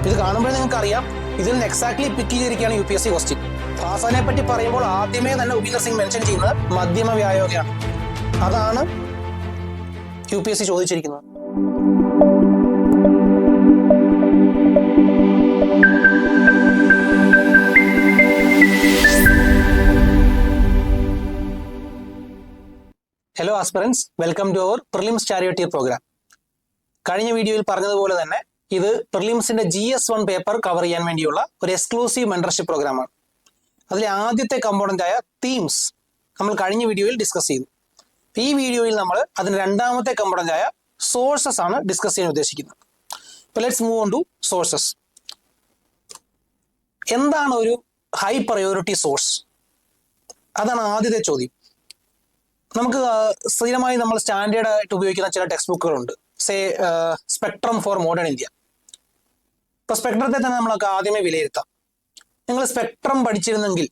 ഇത് കാണുമ്പോൾ നിങ്ങൾക്ക് അറിയാം ഇതിൽ നിന്ന് എക്സാക്ട്ലി പിക്ക് ചെയ്തിരിക്കുകയാണ് UPSC ക്വസ്റ്റ്യൻ. ഫാസാനെ പറ്റി പറയുമ്പോൾ ആദ്യമേ തന്നെ ഉപീന്ദർ സിംഗ് മെൻഷൻ ചെയ്യുന്നത് മധ്യമ വ്യായോഗയാണ്. അതാണ് UPSC ചോദിച്ചിരിക്കുന്നത്. Hello aspirants, welcome to our prelims chariot program. കഴിഞ്ഞ വീഡിയോയിൽ പറഞ്ഞതുപോലെ തന്നെ ഇത് പ്രിലിംസിന്റെ GS1 പേപ്പർ കവർ ചെയ്യാൻ വേണ്ടിയുള്ള ഒരു എക്സ്ക്ലൂസീവ് മെന്റർഷിപ്പ് പ്രോഗ്രാമാണ്. അതിലെ ആദ്യത്തെ കമ്പോണന്റ് ആയ തീംസ് നമ്മൾ കഴിഞ്ഞ വീഡിയോയിൽ ഡിസ്കസ് ചെയ്തു. ഈ വീഡിയോയിൽ നമ്മൾ അതിന് രണ്ടാമത്തെ കമ്പോണന്റ് ആയ സോഴ്സസ് ആണ് ഡിസ്കസ് ചെയ്യാൻ ഉദ്ദേശിക്കുന്നത്. അപ്പോൾ let's move on to sources. എന്താണ് ഒരു ഹൈ പ്രയോറിറ്റി സോഴ്സ്? അതാണ് ആദ്യത്തെ ചോദ്യം. നമുക്ക് സ്ഥിരമായി നമ്മൾ സ്റ്റാൻഡേർഡ് ആയിട്ട് ഉപയോഗിക്കുന്ന ചില ടെക്സ്റ്റ് ബുക്കുകളുണ്ട്. Spectrum for modern India. ഇപ്പൊ സ്പെക്ട്രത്തെ തന്നെ നമ്മളൊക്കെ ആദ്യമേ വിലയിരുത്താം. നിങ്ങൾ സ്പെക്ട്രം പഠിച്ചിരുന്നെങ്കിൽ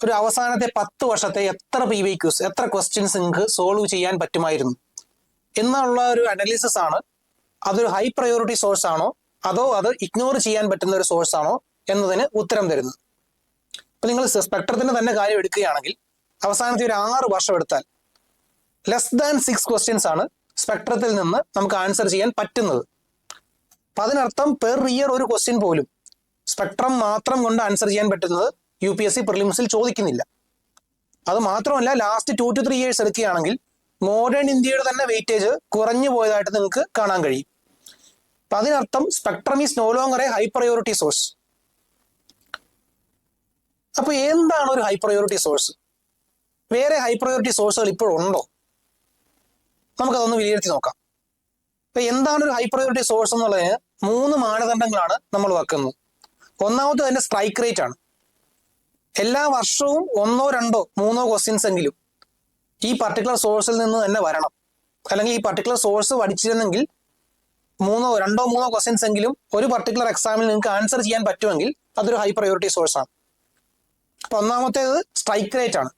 ഒരു അവസാനത്തെ 10 വർഷത്തെ എത്ര PVQs, എത്ര ക്വസ്റ്റ്യൻസ് നിങ്ങൾക്ക് സോൾവ് ചെയ്യാൻ പറ്റുമായിരുന്നു എന്നുള്ള ഒരു അനാലിസിസ് ആണ്. അതൊരു ഹൈ പ്രയോറിറ്റി സോഴ്സ് ആണോ അതോ അത് ഇഗ്നോർ ചെയ്യാൻ പറ്റുന്ന ഒരു സോഴ്സ് ആണോ എന്നതിന് ഉത്തരം തരുന്നത്. ഇപ്പൊ നിങ്ങൾ സ്പെക്ട്രത്തിന്റെ തന്നെ കാര്യം എടുക്കുകയാണെങ്കിൽ അവസാനത്തെ ഒരു 6 വർഷം എടുത്താൽ ലെസ് ദാൻ 6 ക്വസ്റ്റ്യൻസ് ആണ് സ്പെക്ട്രത്തിൽ നിന്ന് നമുക്ക് ആൻസർ ചെയ്യാൻ പറ്റുന്നത്. അപ്പൊ അതിനർത്ഥം പെർ ഇയർ ഒരു ക്വസ്റ്റ്യൻ പോലും സ്പെക്ട്രം മാത്രം കൊണ്ട് ആൻസർ ചെയ്യാൻ പറ്റുന്നത് UPSC പ്രിലിംസിൽ ചോദിക്കുന്നില്ല. അത് മാത്രമല്ല, ലാസ്റ്റ് 2 to 3 years എടുക്കുകയാണെങ്കിൽ മോഡേൺ ഇന്ത്യയുടെ തന്നെ വെയിറ്റേജ് കുറഞ്ഞു പോയതായിട്ട് നിങ്ങൾക്ക് കാണാൻ കഴിയും. അപ്പൊ അതിനർത്ഥം spectrum is no longer a high priority source. അപ്പൊ എന്താണ് ഒരു ഹൈ പ്രയോറിറ്റി സോഴ്സ്? വേറെ ഹൈ പ്രയോറിറ്റി സോഴ്സുകൾ ഇപ്പോഴുണ്ടോ? നമുക്കതൊന്ന് വിലയിരുത്തി നോക്കാം. അപ്പൊ എന്താണ് ഒരു ഹൈ പ്രയോറിറ്റി സോഴ്സ് എന്നുള്ളതിന് 3 മാനദണ്ഡങ്ങളാണ് നമ്മൾ വെക്കുന്നത്. ഒന്നാമത്തെ തന്നെ സ്ട്രൈക്ക് റേറ്റ് ആണ്. എല്ലാ വർഷവും 1, 2, 3 ക്വസ്റ്റ്യൻസ് എങ്കിലും ഈ പർട്ടിക്കുലർ സോഴ്സിൽ നിന്ന് തന്നെ വരണം. അല്ലെങ്കിൽ ഈ പർട്ടിക്കുലർ സോഴ്സ് പഠിച്ചിരുന്നെങ്കിൽ 2, 3 ക്വസ്റ്റ്യൻസ് എങ്കിലും ഒരു പർട്ടിക്കുലർ എക്സാമിൽ നിങ്ങൾക്ക് ആൻസർ ചെയ്യാൻ പറ്റുമെങ്കിൽ അതൊരു ഹൈ പ്രയോറിറ്റി സോഴ്സ് ആണ്. അപ്പൊ ഒന്നാമത്തേത് സ്ട്രൈക്ക് റേറ്റ് ആണ്.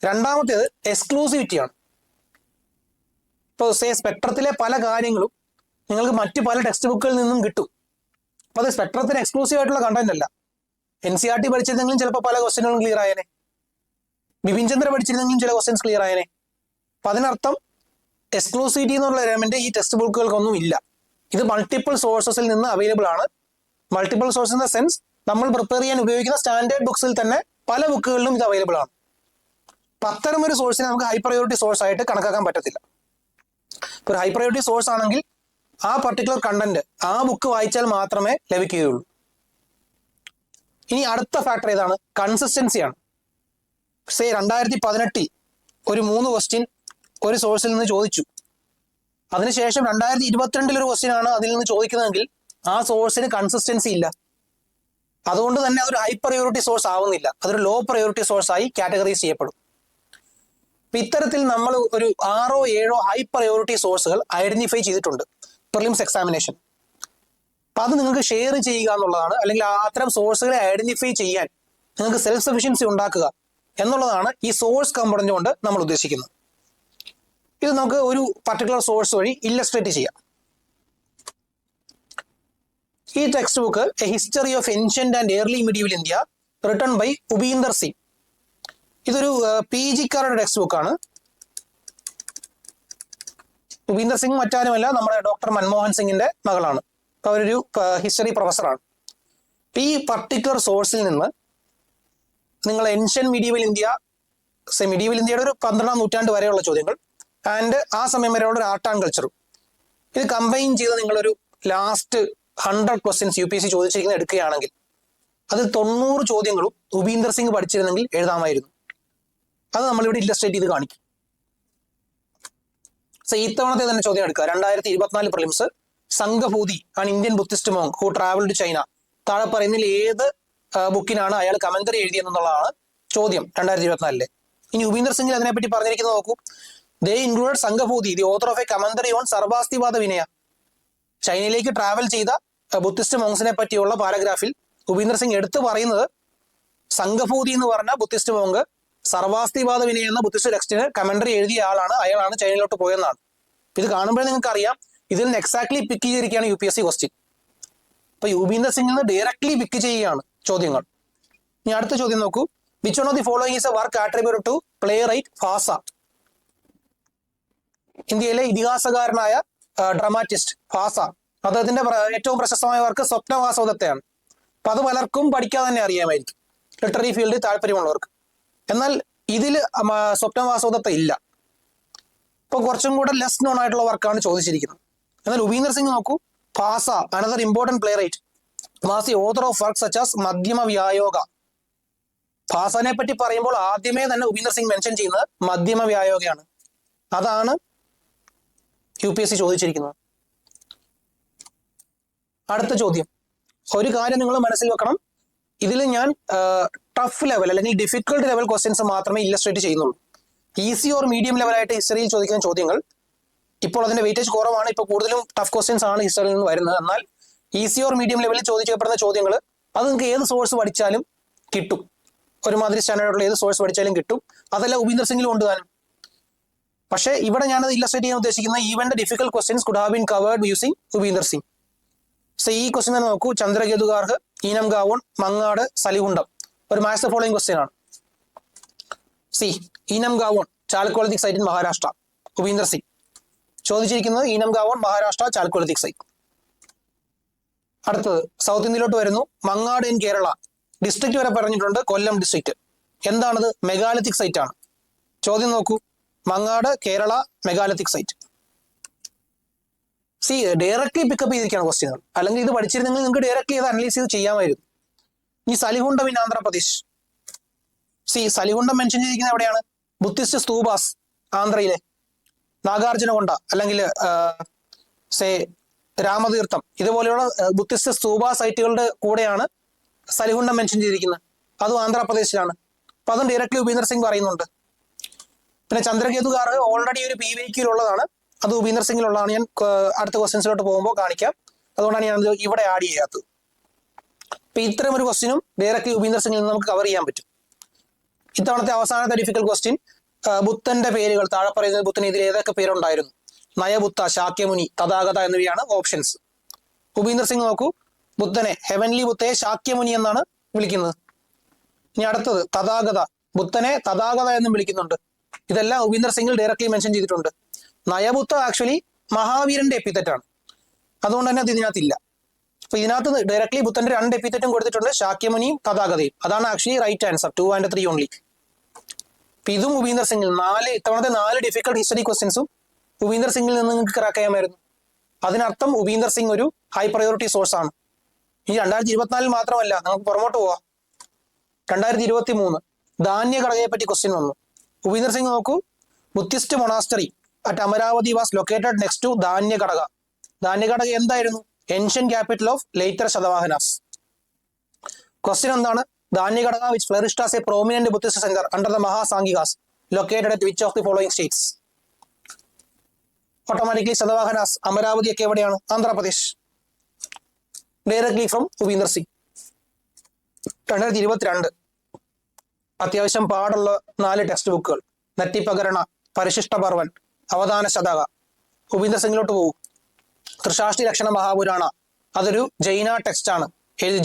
രണ്ടാമത്തേത് എക്സ്ക്ലൂസിവിറ്റി ആണ്. ഇപ്പോൾ സ്പെക്ട്രത്തിലെ പല കാര്യങ്ങളും നിങ്ങൾക്ക് മറ്റു പല ടെക്സ്റ്റ് ബുക്കുകളിൽ നിന്നും കിട്ടും. അപ്പൊ അത് സ്പെക്ട്രത്തിന് എക്സ്ക്ലൂസീവ് ആയിട്ടുള്ള കണ്ടന്റ് അല്ല. NCERT പഠിച്ചിരുന്നെങ്കിലും ചിലപ്പോൾ പല ക്വസ്റ്റ്യനുകളും ക്ലിയർ ആയേനെ. ബിപിൻ ചന്ദ്ര പഠിച്ചിരുന്നെങ്കിലും ചില ക്വസ്റ്റ്യൻസ് ക്ലിയർ ആയേനെ. അപ്പൊ അതിനർത്ഥം എക്സ്ക്ലൂസിവിറ്റി എന്നുള്ള എലമെന്റ് ഈ ടെക്സ്റ്റ് ബുക്കുകൾക്കൊന്നും ഇല്ല. ഇത് മൾട്ടിപ്പിൾ സോഴ്സസിൽ നിന്ന് അവൈലബിൾ ആണ്. Multiple source in the sense നമ്മൾ പ്രിപ്പയർ ചെയ്യാൻ ഉപയോഗിക്കുന്ന സ്റ്റാൻഡേർഡ് ബുക്സിൽ തന്നെ പല ബുക്കുകളിലും ഇത് അവൈലബിൾ ആണ്. അപ്പൊ അത്തരം ഒരു സോഴ്സിനെ നമുക്ക് ഹൈ പ്രയോറിറ്റി സോഴ്സ് ആയിട്ട് കണക്കാക്കാൻ പറ്റത്തില്ല. ഒരു ഹൈ പ്രയോറിറ്റി സോഴ്സ് ആണെങ്കിൽ ആ പർട്ടിക്കുലർ കണ്ടന്റ് ആ ബുക്ക് വായിച്ചാൽ മാത്രമേ ലഭിക്കുകയുള്ളൂ. ഇനി അടുത്ത ഫാക്ടർ ഏതാണ്? കൺസിസ്റ്റൻസിയാണ്. 2018 ഒരു 3 ക്വസ്റ്റ്യൻ ഒരു സോഴ്സിൽ നിന്ന് ചോദിച്ചു. അതിനുശേഷം 2022 ഒരു ക്വസ്റ്റ്യൻ ആണ് അതിൽ നിന്ന് ചോദിക്കുന്നതെങ്കിൽ ആ സോഴ്സിന് കൺസിസ്റ്റൻസി ഇല്ല. അതുകൊണ്ട് തന്നെ അതൊരു ഹൈ പ്രയോറിറ്റി സോഴ്സ് ആവുന്നില്ല. അതൊരു ലോ പ്രയോറിറ്റി സോഴ്സ് ആയി കാറ്റഗറൈസ് ചെയ്യപ്പെടും. ഇത്തരത്തിൽ നമ്മൾ ഒരു 6 or 7 ഹൈ പ്രയോറിറ്റി സോഴ്സുകൾ ഐഡന്റിഫൈ ചെയ്തിട്ടുണ്ട് പ്രിലിംസ് എക്സാമിനേഷൻ. അപ്പൊ അത് നിങ്ങൾക്ക് ഷെയർ ചെയ്യുക എന്നുള്ളതാണ്, അല്ലെങ്കിൽ അത്തരം സോഴ്സുകളെ ഐഡന്റിഫൈ ചെയ്യാൻ നിങ്ങൾക്ക് സെൽഫ് സഫിഷ്യൻസി ഉണ്ടാക്കുക എന്നുള്ളതാണ് ഈ സോഴ്സ് കമ്പോണന്റ് കൊണ്ട് നമ്മൾ ഉദ്ദേശിക്കുന്നത്. ഇത് നമുക്ക് ഒരു പർട്ടിക്കുലർ സോഴ്സ് വഴി ഇല്ലസ്ട്രേറ്റ് ചെയ്യാം. ഈ text book a history of ancient and early medieval India written by Upinder Singh. ഇതൊരു PGക്കാരുടെ ടെക്സ്റ്റ് ബുക്കാണ്. ഉപീന്ദർ സിംഗ് മറ്റാരുമല്ല, നമ്മുടെ ഡോക്ടർ മൻമോഹൻ സിംഗിന്റെ മകളാണ്. അവരൊരു ഹിസ്റ്ററി പ്രൊഫസറാണ്. ഈ പർട്ടിക്കുലർ സോഴ്സിൽ നിന്ന് നിങ്ങൾ ഏൻഷ്യൻ മിഡീവൽ ഇന്ത്യ, മിഡീവൽ ഇന്ത്യയുടെ ഒരു 12ാം നൂറ്റാണ്ട് വരെയുള്ള ചോദ്യങ്ങൾ ആൻഡ് ആ സമയം വരെയുള്ള ഒരു ആർട്ട് ആൻഡ് കൾച്ചറും ഇത് കമ്പൈൻ ചെയ്ത് നിങ്ങളൊരു ലാസ്റ്റ് 100 ക്വസ്റ്റ്യൻസ് UPSC ചോദിച്ചിരിക്കുന്നത് എടുക്കുകയാണെങ്കിൽ അതിൽ 90 ചോദ്യങ്ങളും ഉപീന്ദർ സിംഗ് പഠിച്ചിരുന്നെങ്കിൽ എഴുതാമായിരുന്നു. അത് നമ്മളിവിടെ ഇല്ലസ്ട്രേറ്റ് ചെയ്ത് കാണിക്കും. ഇത്തവണത്തെ തന്നെ ചോദ്യം എടുക്കുക. 2024 prelims, Sanghabhuti an Indian Buddhist monk who travel to China. താഴെ പറയുന്നതിൽ ഏത് ബുക്കിനാണ് അയാൾ കമന്ററി എഴുതിയെന്നുള്ളതാണ് ചോദ്യം 2024. ഇനി ഉപീന്ദർ സിംഗിൽ അതിനെപ്പറ്റി പറഞ്ഞിരിക്കുന്നത് നോക്കൂ. They included Sanghabhuti, the author of a commentary on Sarvastivada Vinaya. ചൈനയിലേക്ക് ട്രാവൽ ചെയ്ത ബുദ്ധിസ്റ്റ് മോങ്സിനെ പറ്റിയുള്ള പാരഗ്രാഫിൽ ഉപീന്ദർ സിംഗ് എടുത്തു പറയുന്നത് സംഘഭൂതി എന്ന് പറഞ്ഞ ബുദ്ധിസ്റ്റ് മോങ്ക് സർവാസ്തിവാദ വിനയ എന്ന ബുദ്ധിസ്റ്റ് ടെക്സ്റ്റിന് കമന്ററി എഴുതിയ ആളാണ്, അയാളാണ് ചൈനയിലോട്ട് പോയെന്നാണ്. ഇത് കാണുമ്പോൾ നിങ്ങൾക്ക് അറിയാം ഇതിൽ നിന്ന് എക്സാക്ട്ലി പിക്ക് ചെയ്തിരിക്കുകയാണ് UPSC ക്വസ്റ്റ്യൻ. അപ്പൊ യുബീന്ദർ സിംഗിൽ നിന്ന് ഡയറക്ട്ലി പിക്ക് ചെയ്യുകയാണ് ചോദ്യങ്ങൾ. ഇനി അടുത്ത ചോദ്യം നോക്കൂ. Which one of the following is a work attributed to playwright Bhasa? ഇന്ത്യയിലെ ഇതിഹാസകാരനായ ഡ്രാമാറ്റിസ്റ്റ് ഭാസ, അദ്ദേഹത്തിന്റെ ഏറ്റവും പ്രശസ്തമായ വർക്ക് സ്വപ്നവാസവദത്തയാണ്. അപ്പൊ അത് പലർക്കും പഠിക്കാതെ തന്നെ അറിയാമായിരിക്കും, ലിറ്റററി ഫീൽഡിൽ താല്പര്യമുള്ളവർക്ക്. എന്നാൽ ഇതിൽ സ്വപ്നവാസവദത്ത ഇല്ല. ഇപ്പൊ കുറച്ചും കൂടെ ലെസ് നോൺ ആയിട്ടുള്ള വർക്കാണ് ചോദിച്ചിരിക്കുന്നത്. എന്നാൽ ഉപീന്ദർ സിംഗ് നോക്കൂ, Bhasa, another important playwright, was the author of work such as Madhyama Vyayoga. ഭാസനെ പറ്റി പറയുമ്പോൾ ആദ്യമേ തന്നെ ഉപീന്ദർ സിംഗ് മെൻഷൻ ചെയ്യുന്നത് മധ്യമ വ്യായോഗയാണ്. അതാണ് UPSC ചോദിച്ചിരിക്കുന്നത്. അടുത്ത ചോദ്യം, ഒരു കാര്യം നിങ്ങൾ മനസ്സിൽ വെക്കണം, ഇതിൽ ഞാൻ ടഫ് ലെവൽ അല്ലെങ്കിൽ ഡിഫിക്കൽട്ട് ലെവൽ ക്വസ്റ്റ്യൻസ് മാത്രമേ ഇല്ലസ്ട്രേറ്റ് ചെയ്യുന്നുള്ളൂ. ഈസി ഓർ മീഡിയം ലെവലായിട്ട് ഹിസ്റ്ററിയിൽ ചോദിക്കുന്ന ചോദ്യങ്ങൾ ഇപ്പോൾ അതിന്റെ വെയിറ്റേജ് കുറവാണ്. ഇപ്പോൾ കൂടുതലും ടഫ് ക്വസ്റ്റ്യൻസ് ആണ് ഹിസ്റ്ററിയിൽ നിന്ന് വരുന്നത്. എന്നാൽ ഈസി ഓർ മീഡിയം ലെവലിൽ ചോദിക്കപ്പെടുന്ന ചോദ്യങ്ങൾ അത് നിങ്ങൾക്ക് ഏത് സോഴ്സ് പഠിച്ചാലും കിട്ടും. ഒരുമാതിരി സ്റ്റാൻഡേർഡുള്ള ഏത് സോഴ്സ് പഠിച്ചാലും കിട്ടും. അതെല്ലാം ഉപീന്ദർ സിംഗിൽ കൊണ്ടുപോകാനും. പക്ഷേ ഇവിടെ ഞാനത് ഇല്ലസ്ട്രേറ്റ് ചെയ്യാൻ ഉദ്ദേശിക്കുന്ന even the difficult questions could have been covered using Upinder Singh. So ഈ ക്വസ്റ്റ്യൻ തന്നെ നോക്കൂ. ചന്ദ്രകേതുഗാർഹ്, ഈനം ഗാവോൺ, മങ്ങാട്, സലിഹുണ്ടം. ഒരു മാച്ച് ദ ഫോളോയിങ് ക്വസ്റ്റ്യൻ ആണ്. See, Inamgaon chalcolithic site in Maharashtra, Upinder Singh. ചോദിച്ചിരിക്കുന്നത് Inamgaon, Maharashtra, chalcolithic site. അടുത്തത് സൗത്ത് ഇന്ത്യയിലോട്ട് വരുന്നു. മങ്ങാട് ഇൻ കേരള, ഡിസ്ട്രിക്ട് വരെ പറഞ്ഞിട്ടുണ്ട്, കൊല്ലം ഡിസ്ട്രിക്ട്. എന്താണത്? മെഗാലിത്തിക് സൈറ്റ് ആണ്. ചോദ്യം നോക്കൂ, Mangad, Kerala, megalithic site. See, directly pickup ചെയ്തിരിക്കുകയാണ് ക്വസ്റ്റ്യനുകൾ. അല്ലെങ്കിൽ ഇത് പഠിച്ചിരുന്നെങ്കിൽ നിങ്ങൾക്ക് ഡയറക്ട്ലി ഇത് അനലൈസ് ചെയ്ത് ചെയ്യാമായിരുന്നു. ഈ സലിഹുണ്ടം ഇൻ ആന്ധ്രാപ്രദേശ്. സി, സലിഹുണ്ടം മെൻഷൻ ചെയ്തിരിക്കുന്നത് എവിടെയാണ്? ബുദ്ധിസ്റ്റ് സ്തൂപാസ്, ആന്ധ്രയിലെ നാഗാർജുനകൊണ്ട അല്ലെങ്കിൽ രാമതീർത്ഥം, ഇതുപോലെയുള്ള ബുദ്ധിസ്റ്റ് സ്തൂപ സൈറ്റുകളുടെ കൂടെയാണ് സലിഹുണ്ടം മെൻഷൻ ചെയ്തിരിക്കുന്നത്. അതും ആന്ധ്രാപ്രദേശിലാണ്. അപ്പൊ അതും ഡയറക്ട്ലി ഉപീന്ദർ സിംഗ് പറയുന്നുണ്ട്. പിന്നെ ചന്ദ്രകേതുഗാർഹ് ഓൾറെഡി ഒരു PYQ ഉള്ളതാണ്, അത് ഉപീന്ദർ സിംഗിലുള്ളതാണ്. ഞാൻ അടുത്ത ക്വസ്റ്റ്യൻസിലോട്ട് പോകുമ്പോൾ കാണിക്കാം. അതുകൊണ്ടാണ് ഞാൻ ഇവിടെ ആഡ് ചെയ്യാത്തത്. അപ്പൊ ഇത്തരം ഒരു ക്വസ്റ്റ്യനും ഡയറക്ട്ലി ഉപീന്ദർ സിംഗിൽ നിന്ന് നമുക്ക് കവർ ചെയ്യാൻ പറ്റും. ഇത്തവണത്തെ അവസാനത്തെ ഡിഫിക്കൽട്ട് ക്വസ്റ്റ്യൻ, ബുദ്ധന്റെ പേരുകൾ താഴെ പറയുന്നത് ബുദ്ധന് ഇതിൽ ഏതൊക്കെ പേരുണ്ടായിരുന്നു? നയബുദ്ധ, ശാക്യമുനി, തഥാഗത എന്നിവയാണ് ഓപ്ഷൻസ്. ഉപീന്ദർ സിംഗ് നോക്കൂ, ബുദ്ധനെ, ഹെവൻലി ബുദ്ധയെ ശാക്യമുനി എന്നാണ് വിളിക്കുന്നത്. ഇനി അടുത്തത് തഥാഗത, ബുദ്ധനെ തഥാഗത എന്നും വിളിക്കുന്നുണ്ട്. ഇതെല്ലാം ഉപീന്ദർ സിംഗിൽ ഡയറക്ട്ലി മെൻഷൻ ചെയ്തിട്ടുണ്ട്. നയബുദ്ധ ആക്ച്വലി മഹാവീരന്റെ എപ്പിത്തറ്റ് ആണ്, അതുകൊണ്ട് തന്നെ അത് ഇതിനകത്തില്ല. അപ്പൊ ഇതിനകത്ത് ഡയറക്ട്ലി ബുദ്ധന്റെ 2 എപ്പിത്തറ്റും കൊടുത്തിട്ടുണ്ട്, ശാക്യമുനിയും തഥാഗതയും. അതാണ് actually right answer, 2 and 3 only. അപ്പൊ ഇതും ഉപീന്ദർ സിംഗിൽ ഇത്തവണത്തെ 4 ഡിഫിക്കൽട്ട് ഹിസ്റ്ററി ക്വസ്റ്റ്യൻസും ഉപീന്ദർ സിംഗിൽ നിന്ന് നിങ്ങൾക്ക് ക്രാക്ക് ചെയ്യാമായിരുന്നു. അതിനർത്ഥം ഉപീന്ദർ സിംഗ് ഒരു ഹൈ പ്രയോറിറ്റി സോഴ്സ് ആണ്. ഈ 2024 മാത്രമല്ല, നമുക്ക് പുറമോട്ട് പോവാം. 2023 ധാന്യഘടകയെ പറ്റി ക്വസ്റ്റ്യൻ വന്നു. ഉപീന്ദർ സിംഗ് നോക്കൂ, Buddhist monastery at Amaravati was located next to Dhanyakataka. Dhanyakataka എന്തായിരുന്നു? Ancient capital of later Satavahanas. Question എന്താണ്? Dhanyakataka which flourished as a prominent Buddhist centre under the Mahasanghikas located at which of the following states? Automatically Satavahanas, Amaravati ഒക്കെ എവിടെയാണ്? ആന്ധ്രാപ്രദേശ്. Directly from Upinder Singh. 2022 അത്യാവശ്യം പാടുള്ള 4 text ബുക്കുകൾ: നെറ്റിപ്പകരണ, പരിശിഷ്ട പർവൻ, അവധാന ശതക. ഉപീന്ദർ സിംഗിലോട്ട് പോകും. ത്രിശാഷ്ടി ലക്ഷണ മഹാപുരാണ, അതൊരു ജൈന text ആണ്.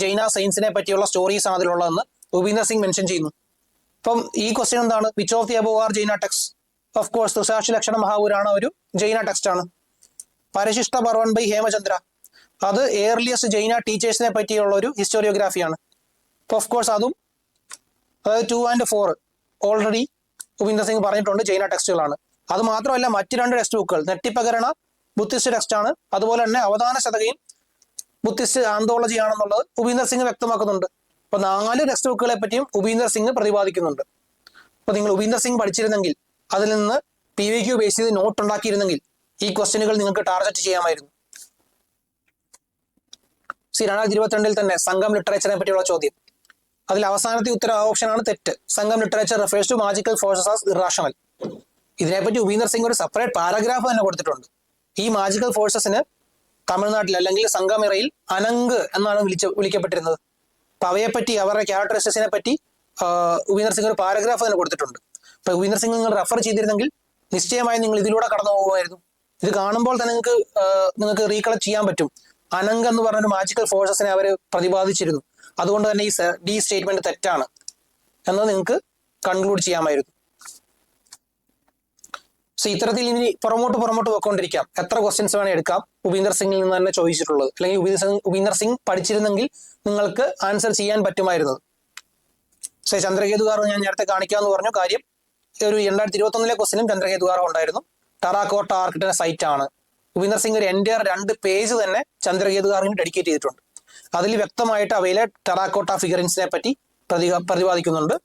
ജൈന സയൻസിനെ പറ്റിയുള്ള സ്റ്റോറീസ് ആണ് അതിലുള്ളതെന്ന് ഉപീന്ദർ സിംഗ് മെൻഷൻ ചെയ്യുന്നു. അപ്പം ഈ ക്വസ്റ്റ്യൻ എന്താണ്? Which of the above are Jaina text? Of course Trishashti Lakshana Mahapurana ഒരു ജൈന ടെക്സ്റ്റ് ആണ്. പരിശിഷ്ട പർവൻ ബൈ ഹേമചന്ദ്ര, അത് ഏർലിയസ്റ്റ് ജൈന ടീച്ചേഴ്സിനെ പറ്റിയുള്ള ഒരു ഹിസ്റ്റോറിയോഗ്രാഫിയാണ്. ഓഫ് കോഴ്സ് അതും, അതായത് 2 and 4 ഓൾറെഡി ഉപീന്ദർ സിംഗ് പറഞ്ഞിട്ടുണ്ട് ജൈന ടെക്സ്റ്റുകളാണ്. അത് മാത്രമല്ല, മറ്റ് 2 ടെക്സ്റ്റ് ബുക്കുകൾ, നെറ്റിപ്പകരണ ബുദ്ധിസ്റ്റ് ടെക്സ്റ്റ് ആണ്, അതുപോലെ തന്നെ അവധാന ശതകയും ബുദ്ധിസ്റ്റ് ആന്തോളജി ആണെന്നുള്ളത് ഉപീന്ദർ സിംഗ് വ്യക്തമാക്കുന്നുണ്ട്. അപ്പൊ 4 ടെക്സ്റ്റ് ബുക്കുകളെ പറ്റിയും ഉപീന്ദർ സിംഗ് പ്രതിപാദിക്കുന്നുണ്ട്. അപ്പൊ നിങ്ങൾ ഉപീന്ദർ സിംഗ് പഠിച്ചിരുന്നെങ്കിൽ, അതിൽ നിന്ന് PYQ ബേസ് ചെയ്ത് നോട്ട് ഉണ്ടാക്കിയിരുന്നെങ്കിൽ ഈ ക്വസ്റ്റ്യനുകൾ നിങ്ങൾക്ക് ടാർഗറ്റ് ചെയ്യാമായിരുന്നു. 2022 തന്നെ സംഘം ലിറ്ററേച്ചറിനെ പറ്റിയുള്ള ചോദ്യം. അതിൽ അവസാനത്തെ ഉത്തരം ഓപ്ഷനാണ് തെറ്റ്. Sangam literature refers to magical forces as irrational. ഇതിനെപ്പറ്റി ഉപീന്ദർ സിംഗ് ഒരു സെപ്പറേറ്റ് പാരഗ്രാഫ് തന്നെ കൊടുത്തിട്ടുണ്ട്. ഈ മാജിക്കൽ ഫോഴ്സസിന് തമിഴ്നാട്ടിൽ അല്ലെങ്കിൽ സംഗമിറയിൽ അനങ്ക് എന്നാണ് വിളിക്കപ്പെട്ടിരുന്നത്. അപ്പൊ അവയെപ്പറ്റി, അവരുടെ ക്യാരക്ടറിസ്റ്റിക്സിനെ പറ്റി ഉപീന്ദർ സിംഗ് ഒരു പാരഗ്രാഫ് തന്നെ കൊടുത്തിട്ടുണ്ട്. അപ്പൊ ഉപീന്ദർ സിംഗ് നിങ്ങൾ റെഫർ ചെയ്തിരുന്നെങ്കിൽ നിശ്ചയമായി നിങ്ങൾ ഇതിലൂടെ കടന്നു പോകുമായിരുന്നു. ഇത് കാണുമ്പോൾ തന്നെ നിങ്ങൾക്ക് റീകളക്ട് ചെയ്യാൻ പറ്റും. അനങ് എന്ന് പറഞ്ഞൊരു മാജിക്കൽ ഫോഴ്സസിനെ അവർ പ്രതിപാദിച്ചിരുന്നു. അതുകൊണ്ട് തന്നെ ഈ സ്റ്റേറ്റ്മെന്റ് തെറ്റാണ് എന്ന് നിങ്ങൾക്ക് കൺക്ലൂഡ് ചെയ്യാമായിരുന്നു. സോ ഇത്തരത്തിൽ ഇനി പുറമോട്ട് പോയിക്കൊണ്ടിരിക്കാം. എത്ര ക്വസ്റ്റ്യൻസ് വേണേൽ എടുക്കാം. ഉപീന്ദർ സിംഗിൽ നിന്ന് തന്നെ ചോദിച്ചിട്ടുള്ളത്, അല്ലെങ്കിൽ ഉപീന്ദർ സിംഗ് പഠിച്ചിരുന്നെങ്കിൽ നിങ്ങൾക്ക് ആൻസർ ചെയ്യാൻ പറ്റുമായിരുന്നത്. സോ ചന്ദ്രകേതുഗാർ ഞാൻ നേരത്തെ കാണിക്കാമെന്ന് പറഞ്ഞു. കാര്യം ഒരു 2021 ക്വസ്റ്റിനും ചന്ദ്രകേതുഗാർ ഉണ്ടായിരുന്നു. ടെറാക്കോട്ട ആർക്കിടെക്ചർ സൈറ്റ് ആണ്. ഉപീന്ദർ സിംഗ് ഒരു എൻ്റെ 2 പേജ് തന്നെ ചന്ദ്രകേതുഗാറിന് ഡെഡിക്കേറ്റ് ചെയ്തിട്ടുണ്ട്. അതിൽ വ്യക്തമായിട്ട് അവയിലെ ടെറാക്കോട്ട ഫിഗറിൻസിനെ പറ്റി പ്രതിപാദിക്കുന്നുണ്ട്.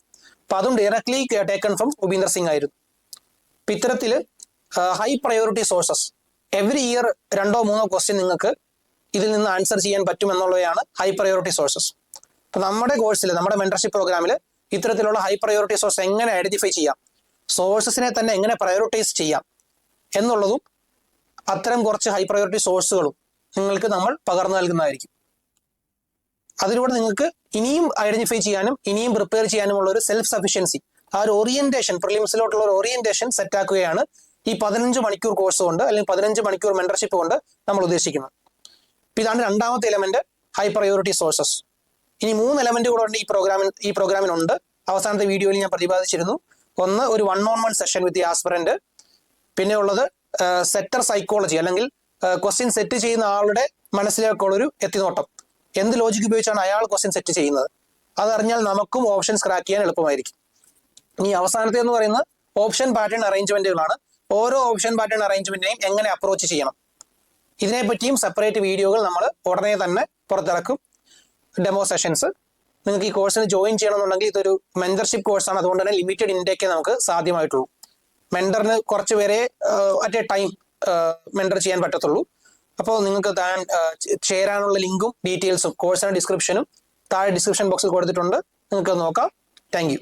അപ്പൊ അതും directly taken from Upinder Singh ആയിരുന്നു. അപ്പൊ ഇത്തരത്തിൽ high priority sources every year 2-3 question നിങ്ങൾക്ക് ഇതിൽ നിന്ന് ആൻസർ ചെയ്യാൻ പറ്റുമെന്നുള്ളതാണ് ഹൈ പ്രയോറിറ്റി സോഴ്സസ്. അപ്പൊ നമ്മുടെ കോഴ്സിൽ, നമ്മുടെ മെന്റർഷിപ്പ് പ്രോഗ്രാമിൽ ഇത്തരത്തിലുള്ള ഹൈ പ്രയോറിറ്റി സോഴ്സ് എങ്ങനെ ഐഡന്റിഫൈ ചെയ്യാം, സോഴ്സസിനെ തന്നെ എങ്ങനെ പ്രയോറിറ്റൈസ് ചെയ്യാം എന്നുള്ളതും അത്തരം കുറച്ച് ഹൈ പ്രയോറിറ്റി സോഴ്സുകളും നിങ്ങൾക്ക് നമ്മൾ പകർന്നു നൽകുന്നതായിരിക്കും. അതിലൂടെ നിങ്ങൾക്ക് ഇനിയും ഐഡന്റിഫൈ ചെയ്യാനും ഇനിയും പ്രിപ്പയർ ചെയ്യാനുമുള്ള ഒരു സെൽഫ് സഫിഷ്യൻസി, ആ ഒരു ഓറിയന്റേഷൻ, പ്രിലിംസിലോട്ടുള്ള ഒരു ഓറിയന്റേഷൻ സെറ്റ് ആക്കുകയാണ് ഈ 15 മണിക്കൂർ കോഴ്സ് കൊണ്ട് അല്ലെങ്കിൽ 15 മണിക്കൂർ മെന്റർഷിപ്പ് കൊണ്ട് നമ്മൾ ഉദ്ദേശിക്കുന്നത്. ഇതാണ് രണ്ടാമത്തെ എലമെന്റ്, ഹൈ പ്രയോറിറ്റി സോഴ്സസ്. ഇനി 3 എലമെന്റ് കൂടെ ഉണ്ട് ഈ പ്രോഗ്രാമിനുണ്ട്. അവസാനത്തെ വീഡിയോയിൽ ഞാൻ പ്രതിപാദിച്ചിരുന്നു. ഒന്ന്, ഒരു 1-on-1 session with the aspirant. പിന്നെ ഉള്ളത് സെറ്റർ സൈക്കോളജി, അല്ലെങ്കിൽ ക്വസ്റ്റ്യൻ സെറ്റ് ചെയ്യുന്ന ആളുടെ മനസ്സിലേക്കുള്ള ഒരു എത്തിനോട്ടം. എന്ത് ലോജിക്ക് ഉപയോഗിച്ചാണ് അയാൾ ക്വസ്റ്റ്യൻ സെറ്റ് ചെയ്യുന്നത്, അതറിഞ്ഞാൽ നമുക്കും ഓപ്ഷൻസ് ക്രാക്ക് ചെയ്യാൻ എളുപ്പമായിരിക്കും. ഇനി അവസാനത്തെ എന്ന് പറയുന്നത് ഓപ്ഷൻ പാറ്റേൺ അറേഞ്ച്മെന്റുകളാണ്. ഓരോ ഓപ്ഷൻ പാറ്റേൺ അറേഞ്ച്മെന്റിനെയും എങ്ങനെ അപ്രോച്ച് ചെയ്യണം, ഇതിനെപ്പറ്റിയും സെപ്പറേറ്റ് വീഡിയോകൾ നമ്മൾ ഉടനെ തന്നെ പുറത്തിറക്കും. Demo sessions. നിങ്ങൾക്ക് ഈ കോഴ്സിന് ജോയിൻ ചെയ്യണമെന്നുണ്ടെങ്കിൽ ഇതൊരു മെന്റർഷിപ്പ് കോഴ്സാണ്. അതുകൊണ്ട് തന്നെ ലിമിറ്റഡ് ഇൻടേക്കേ നമുക്ക് സാധ്യമായിട്ടുള്ളൂ. മെന്ററിന് കുറച്ച് പേരെ അറ്റ് എ ടൈം മെന്റർ ചെയ്യാൻ പറ്റത്തുള്ളൂ. അപ്പോൾ നിങ്ങൾക്ക് ചേരാനുള്ള ലിങ്കും ഡീറ്റെയിൽസും കോഴ്സിന്റെ ഡിസ്ക്രിപ്ഷനും താഴെ ഡിസ്ക്രിപ്ഷൻ ബോക്സിൽ കൊടുത്തിട്ടുണ്ട്. നിങ്ങൾക്ക് നോക്കാം. Thank you.